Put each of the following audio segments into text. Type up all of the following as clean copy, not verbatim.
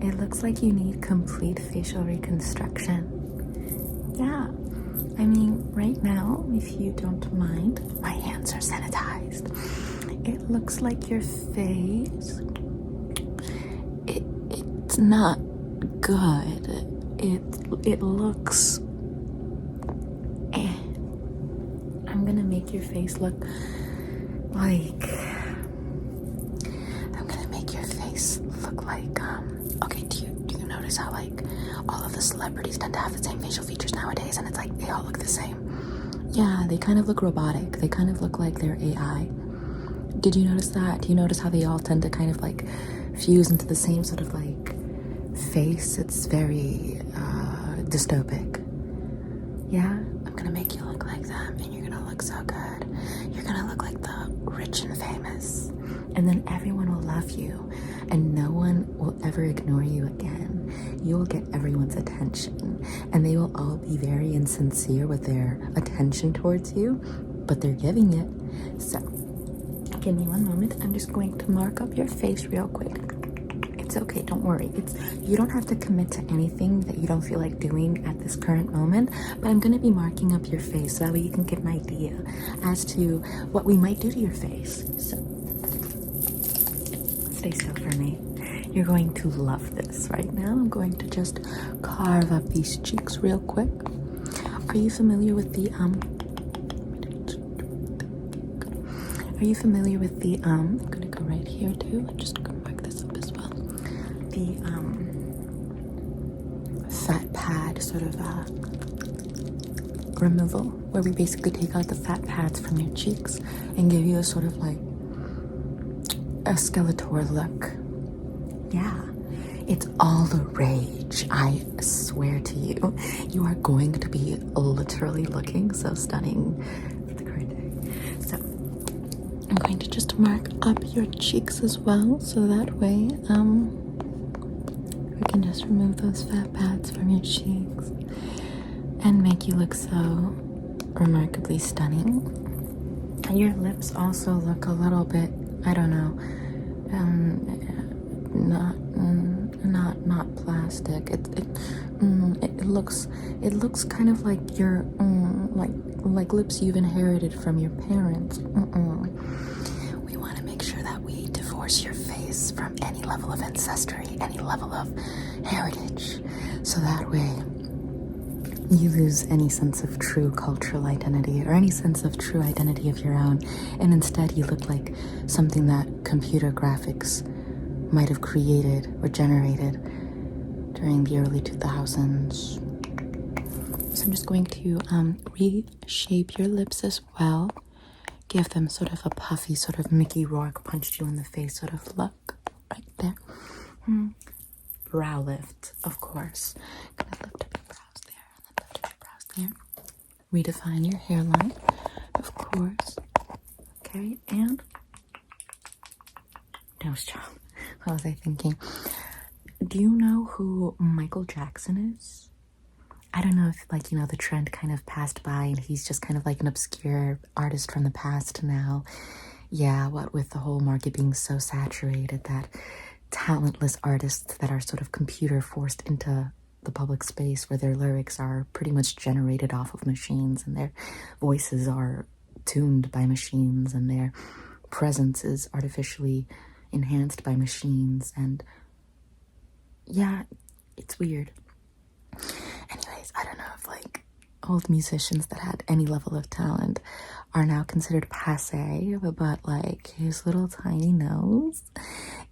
It looks like you need complete facial reconstruction. Yeah. I mean, right now, if you don't mind, my hands are sanitized. It looks like your face, it's not good. It looks I'm gonna make your face look like okay, do you notice how like all of the celebrities tend to have the same facial features nowadays, and it's like they all look the same? Yeah, they kind of look robotic. They kind of look like they're AI. Did you notice that? Do you notice how they all tend to kind of like fuse into the same sort of like face? It's very dystopic. Yeah, I'm gonna make you look like them, and you're gonna look so good. You're gonna look like the rich and famous, and then everyone will love you, and no one will ever ignore you again. You will get everyone's attention, and they will all be very insincere with their attention towards you, but they're giving it. So, give me one moment. I'm just going to mark up your face real quick. It's okay, don't worry. You don't have to commit to anything that you don't feel like doing at this current moment, but I'm gonna be marking up your face so that way you can get an idea as to what we might do to your face. So stay still for me. You're going to love this right now. I'm going to just carve up these cheeks real quick. Are you familiar with the I'm gonna go right here too. I'm just gonna mark this up as well. The fat pad sort of removal, where we basically take out the fat pads from your cheeks and give you a sort of like a Skeletor look. Yeah, it's all the rage. I swear to you, you are going to be literally looking so stunning for the current day. So I'm going to just mark up your cheeks as well, so that way we can just remove those fat pads from your cheeks and make you look so remarkably stunning. Your lips also look a little bit, I don't know, not plastic. It looks kind of like your like lips you've inherited from your parents. We want to make sure that we divorce your face from any level of ancestry, any level of heritage, so that way you lose any sense of true cultural identity or any sense of true identity of your own, and instead you look like something that computer graphics might have created or generated during the early 2000s. So I'm just going to reshape your lips as well. Give them sort of a puffy, sort of Mickey Rourke punched you in the face sort of look right there. Brow lift, of course. Gonna lift up your brows there, and then lift up your brows there. Redefine your hairline, of course. Okay, and nose job. What was I thinking? Do you know who Michael Jackson is? I don't know if, like, you know, the trend kind of passed by and he's just kind of like an obscure artist from the past now. Yeah, what with the whole market being so saturated that talentless artists that are sort of computer forced into the public space where their lyrics are pretty much generated off of machines and their voices are tuned by machines and their presence is artificially enhanced by machines, and yeah, it's weird. Anyways, I don't know if like old musicians that had any level of talent are now considered passe, but like his little tiny nose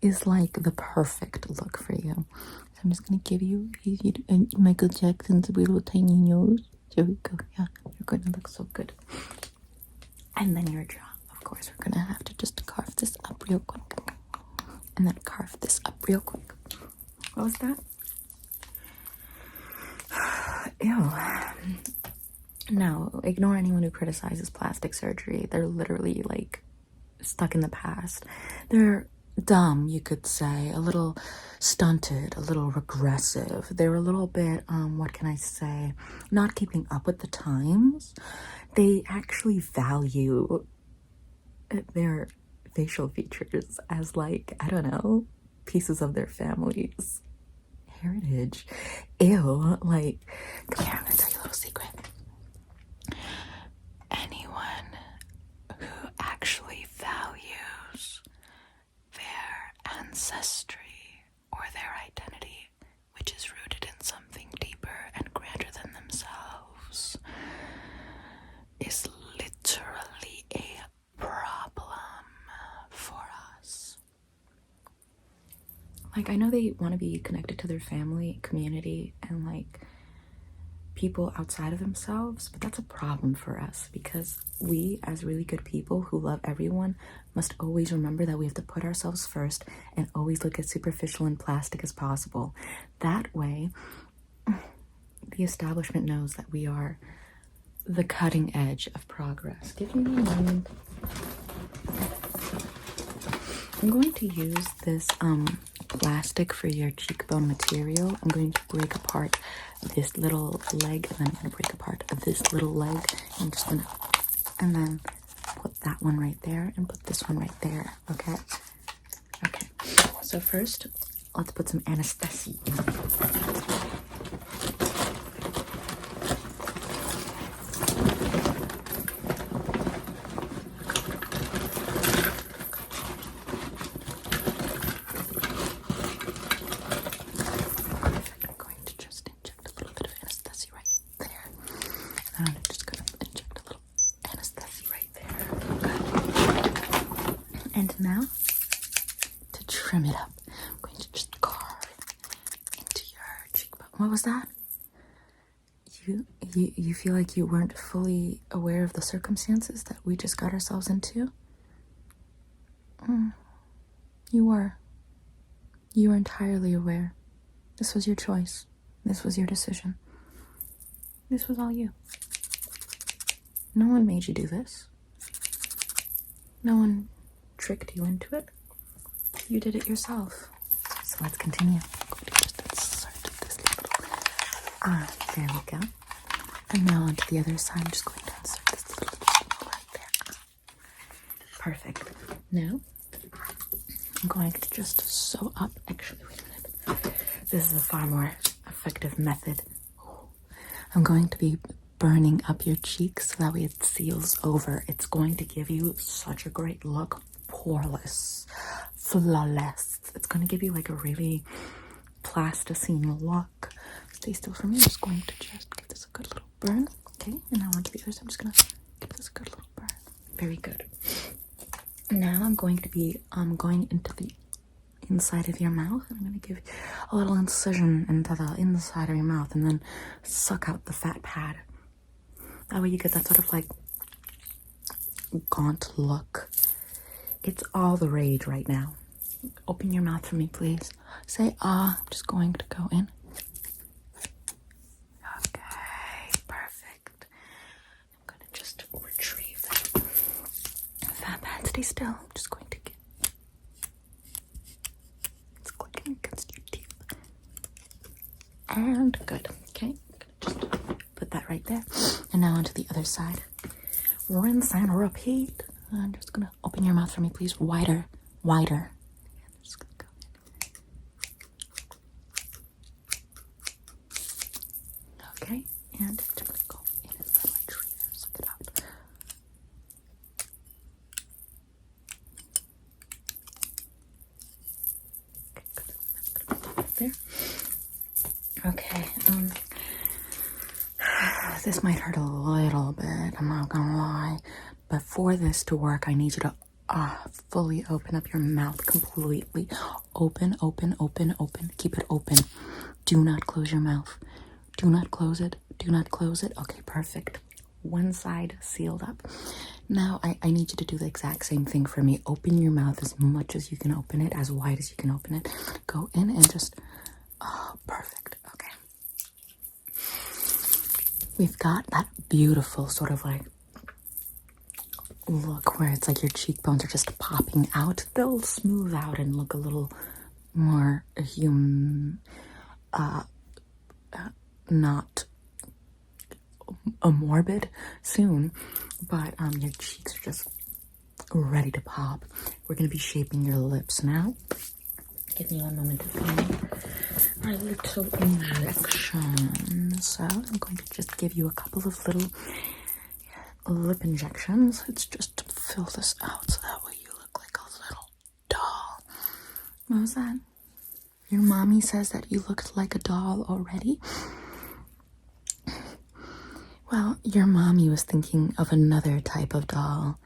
is like the perfect look for you. So I'm just gonna give you Michael Jackson's little tiny nose. There we go. Yeah, you're going to look so good. And then your jaw. Of course, we're gonna have to just carve this up real quick. And then carve this up real quick. What was that? Ew. No, ignore anyone who criticizes plastic surgery. They're literally like stuck in the past. They're dumb, you could say, a little stunted, a little regressive. They're a little bit, what can I say, not keeping up with the times. They actually value their facial features as like, I don't know, pieces of their families. heritage. Ew, like, come here, I'm gonna tell you a little secret. Anyone who actually values their ancestry or their identity, which is rooted in something deeper and grander than themselves, is literally a problem for us. Like, I know they want to be connected to their family, community, and like people outside of themselves, but that's a problem for us because we, as really good people who love everyone, must always remember that we have to put ourselves first and always look as superficial and plastic as possible. That way, the establishment knows that we are the cutting edge of progress. Give me a moment. I'm going to use this plastic for your cheekbone material. I'm going to break apart this little leg, and then I'm going to break apart this little leg. I'm just going to, and then put that one right there and put this one right there, okay? Okay, so first, let's put some anesthesia. And now, to trim it up, I'm going to just carve into your cheekbone. What was that? You feel like you weren't fully aware of the circumstances that we just got ourselves into? You were. You were entirely aware. This was your choice. This was your decision. This was all you. No one made you do this. No one tricked you into it. You did it yourself. So let's continue. I'm going to just insert this little... there we go. And now onto the other side. I'm just going to insert this little right there. Perfect. Now, I'm going to just sew up. Actually, wait a minute. This is a far more effective method. I'm going to be burning up your cheeks so that way it seals over. It's going to give you such a great look. Poreless, flawless. It's going to give you like a really plasticine look. Stay still for me. I'm just going to just give this a good little burn. Okay, and now onto the other side. I'm just going to give this a good little burn. Very good. Now I'm going to be going into the inside of your mouth. I'm going to give a little incision into the inside of your mouth and then suck out the fat pad. That way you get that sort of like gaunt look. It's all the rage right now. Open your mouth for me, please. Say ah. I'm just going to go in. Okay, perfect. I'm going to just retrieve that fat pad. Stay still. I'm just going to get... It's clicking against your teeth. And good. Okay, just put that right there. And now onto the other side. Rinse and repeat. I'm just gonna open your mouth for me, please. Wider, wider. Just gonna go in. Okay, and just gonna go in and then retrieve it. Suck it out. Okay, good. That's gonna put it there. Okay, this might hurt a little bit, I'm not gonna lie. But for this to work, I need you to fully open up your mouth completely. Open, open, open, open. Keep it open. Do not close your mouth. Do not close it. Do not close it. Okay, perfect. One side sealed up. Now, I need you to do the exact same thing for me. Open your mouth as much as you can open it, as wide as you can open it. Go in and just... Oh, perfect. Okay. We've got that beautiful sort of like look where it's like your cheekbones are just popping out. They'll smooth out and look a little more not morbid soon, but your cheeks are just ready to pop. We're gonna be shaping your lips now. Give me one moment to film. our little injection. So I'm going to just give you a couple of little lip injections. It's just to fill this out so that way you look like a little doll. What was that? Your mommy says that you looked like a doll already? Well, your mommy was thinking of another type of doll.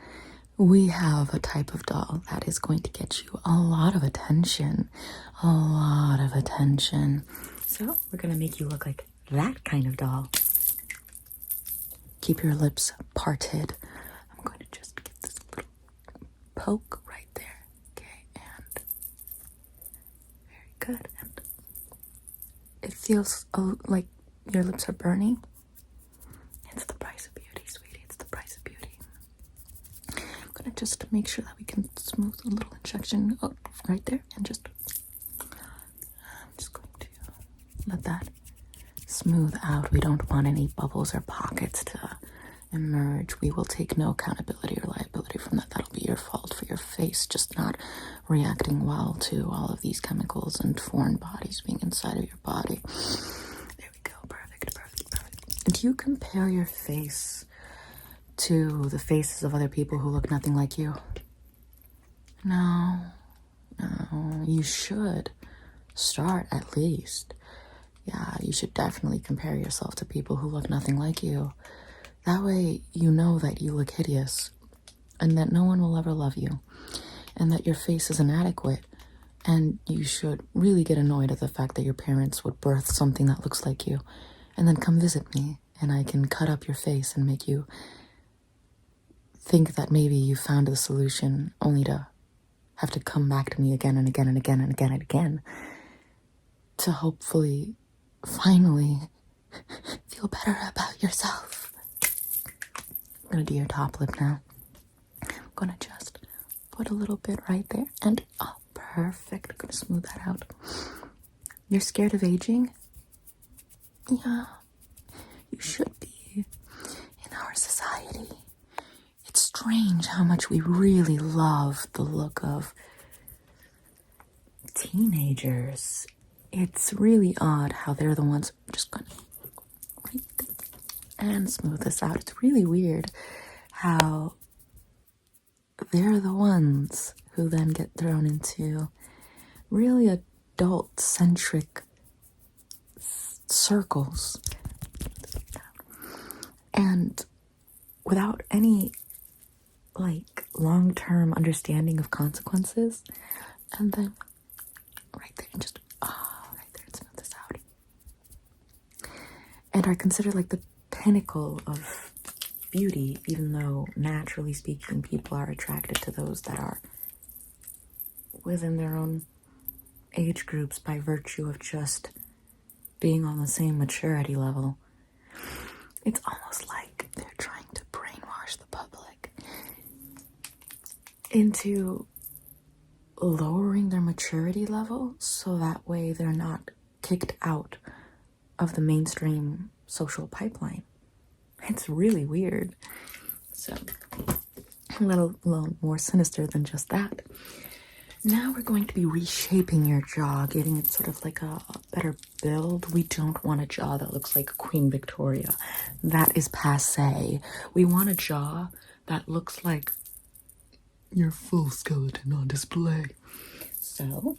We have a type of doll that is going to get you a lot of attention. A lot of attention. So we're going to make you look like that kind of doll. Keep your lips parted. I'm going to just get this little poke right there. Okay, and very good. And it feels like your lips are burning. It's the price of beauty, sweetie. It's the price of beauty. I'm gonna just make sure that we can smooth a little injection right there, and I'm just going to let that smooth out. We don't want any bubbles or pockets to emerge. We will take no accountability or liability from that. That'll be your fault for your face just not reacting well to all of these chemicals and foreign bodies being inside of your body. There we go. Perfect, perfect, perfect. Do you compare your face to the faces of other people who look nothing like you? No. No. You should start at least. Yeah, you should definitely compare yourself to people who look nothing like you. That way you know that you look hideous and that no one will ever love you and that your face is inadequate, and you should really get annoyed at the fact that your parents would birth something that looks like you and then come visit me and I can cut up your face and make you think that maybe you found the solution only to have to come back to me again and again and again and again and again to hopefully finally feel better about yourself. I'm gonna do your top lip now. I'm gonna just put a little bit right there and perfect. I'm gonna smooth that out. You're scared of aging? Yeah, you should be. In our society, it's strange how much we really love the look of teenagers. It's really odd how they're the ones just gonna right there and smooth this out. It's really weird how they're the ones who then get thrown into really adult-centric circles. And without any, like, long-term understanding of consequences. And then right there, and just, right there, and smooth this out. And are considered like the pinnacle of beauty, even though, naturally speaking, people are attracted to those that are within their own age groups by virtue of just being on the same maturity level. It's almost like they're trying to brainwash the public into lowering their maturity level so that way they're not kicked out of the mainstream social pipeline. It's really weird. So, a little more sinister than just that. Now we're going to be reshaping your jaw, giving it sort of like a better build. We don't want a jaw that looks like Queen Victoria. That is passé. We want a jaw that looks like your full skeleton on display. So,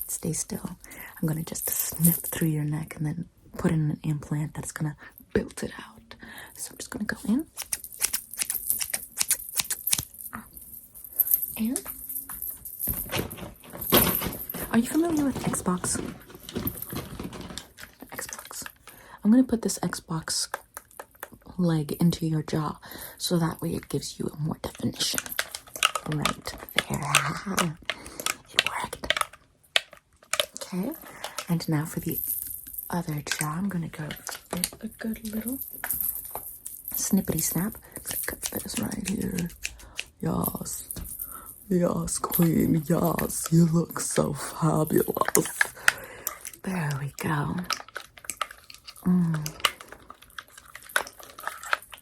stay still. I'm going to just snip through your neck and then put in an implant that's going to build it out. So I'm just going to go in. And are you familiar with Xbox? Xbox. I'm going to put this Xbox leg into your jaw so that way it gives you more definition. Right there. It worked. Okay. And now for the other jaw, I'm going to go with a good little snippety snap. Cut this right here. Yes. Yes, queen, yes, you look so fabulous. There we go.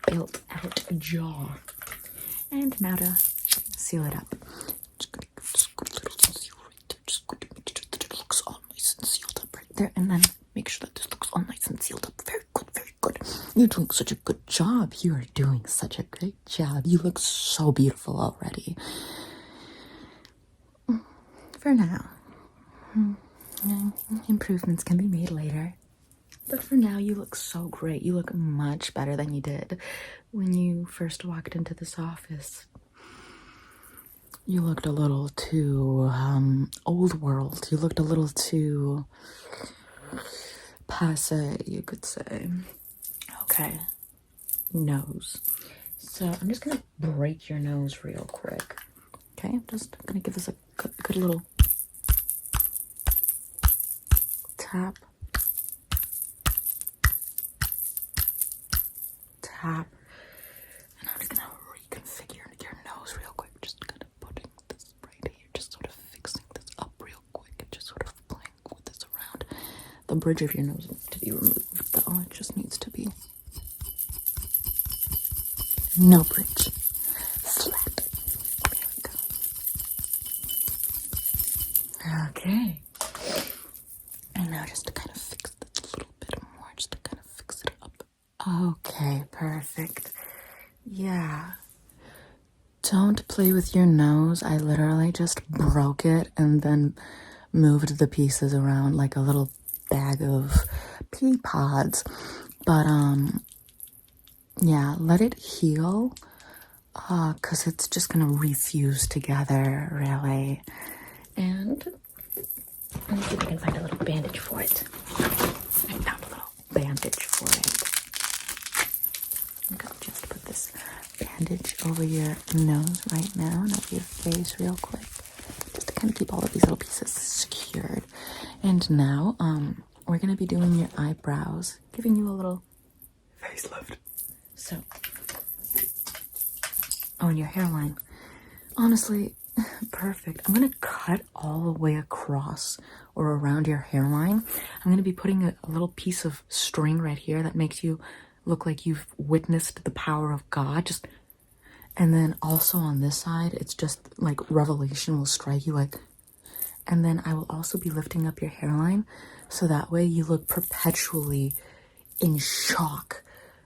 Built out jaw. And now to seal it up. Just gonna little seal right there. Just gonna make sure that it looks all nice and there, and then make sure that this looks all nice and sealed up. Very good, very good. You're doing such a good job. You are doing such a great job. You look so beautiful already. For now. Improvements can be made later. But for now, you look so great. You look much better than you did when you first walked into this office. You looked a little too old world. You looked a little too passe, you could say. Okay, nose. So I'm just gonna break your nose real quick. Okay, I'm just gonna give this a good little tap. Tap. And I'm just gonna reconfigure your nose real quick. Just kind of putting this right here, just sort of fixing this up real quick, and just sort of playing with this around. The bridge of your nose needs to be removed, though. It just needs to be no bridge. Flat. There we go. Okay. And now just to kind of fix this a little bit more, just to kind of fix it up. Okay, perfect. Yeah. Don't play with your nose. I literally just broke it and then moved the pieces around like a little bag of pea pods. But yeah, let it heal. Cause it's just gonna refuse together, really. And let me see if I can find a little bandage for it. I found a little bandage for it. I'm gonna just put this bandage over your nose right now and over your face real quick, just to kind of keep all of these little pieces secured. And now, we're gonna be doing your eyebrows, giving you a little facelift. So, oh, and your hairline. Honestly, perfect. I'm gonna cut all the way across or around your hairline. I'm gonna be putting a little piece of string right here that makes you look like you've witnessed the power of God. Just, and then also on this side, it's just like revelation will strike you like, and then I will also be lifting up your hairline so that way you look perpetually in shock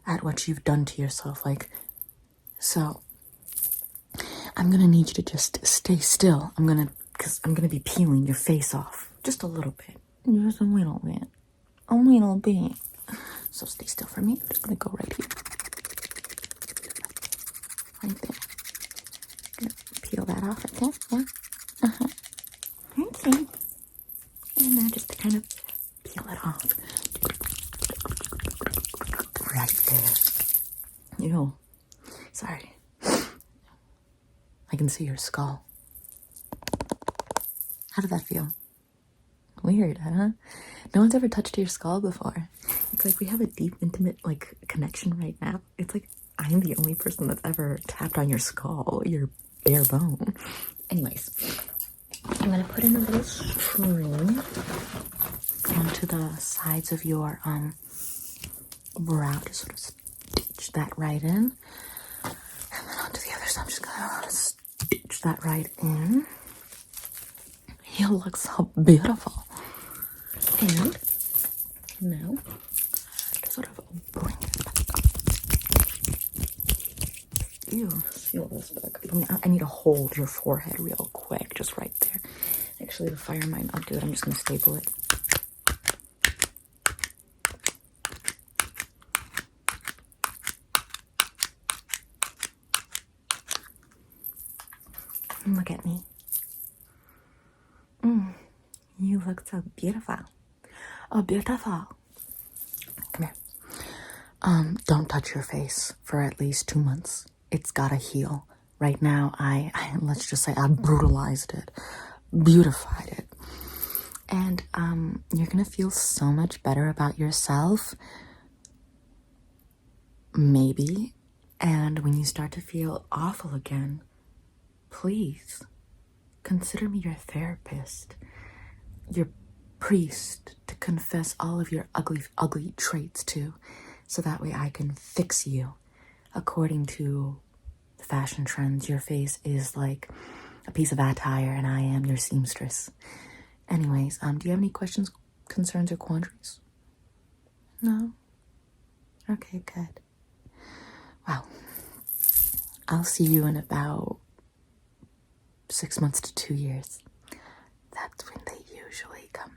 at what you've done to yourself. Like, so I'm gonna need you to just stay still. Because I'm gonna be peeling your face off just a little bit. Just a little bit. A little bit. So stay still for me. I'm just gonna go right here. Right there. Gonna peel that off right there. Yeah. Uh-huh. Okay. And now just to kind of peel it off. Right there. Ew. Sorry. I can see your skull. How did that feel? Weird, huh? No one's ever touched your skull before. It's like we have a deep, intimate, like, connection right now. It's like I'm the only person that's ever tapped on your skull, your bare bone. Anyways, I'm gonna put in a little string onto the sides of your brow to sort of stitch that right in. And then onto the other side, I'm just gonna stitch that right in. You look so beautiful. And now, to sort of bring it back up. Ew, feel this back. I need to hold your forehead real quick, just right there. Actually, the fire might not do it. I'm just gonna staple it. Look at me. You look so beautiful. Oh, beautiful. Come here. Don't touch your face for at least 2 months. It's gotta heal. Right now, I let's just say I brutalized it, beautified it. And you're gonna feel so much better about yourself. Maybe. And when you start to feel awful again, please consider me your therapist, your priest, to confess all of your ugly traits to, so that way I can fix you. According to the fashion trends, your face is like a piece of attire and I am your seamstress. Anyways, do you have any questions concerns or quandaries? No? Okay, good. Well, I'll see you in about 6 months to 2 years. That's when they usually come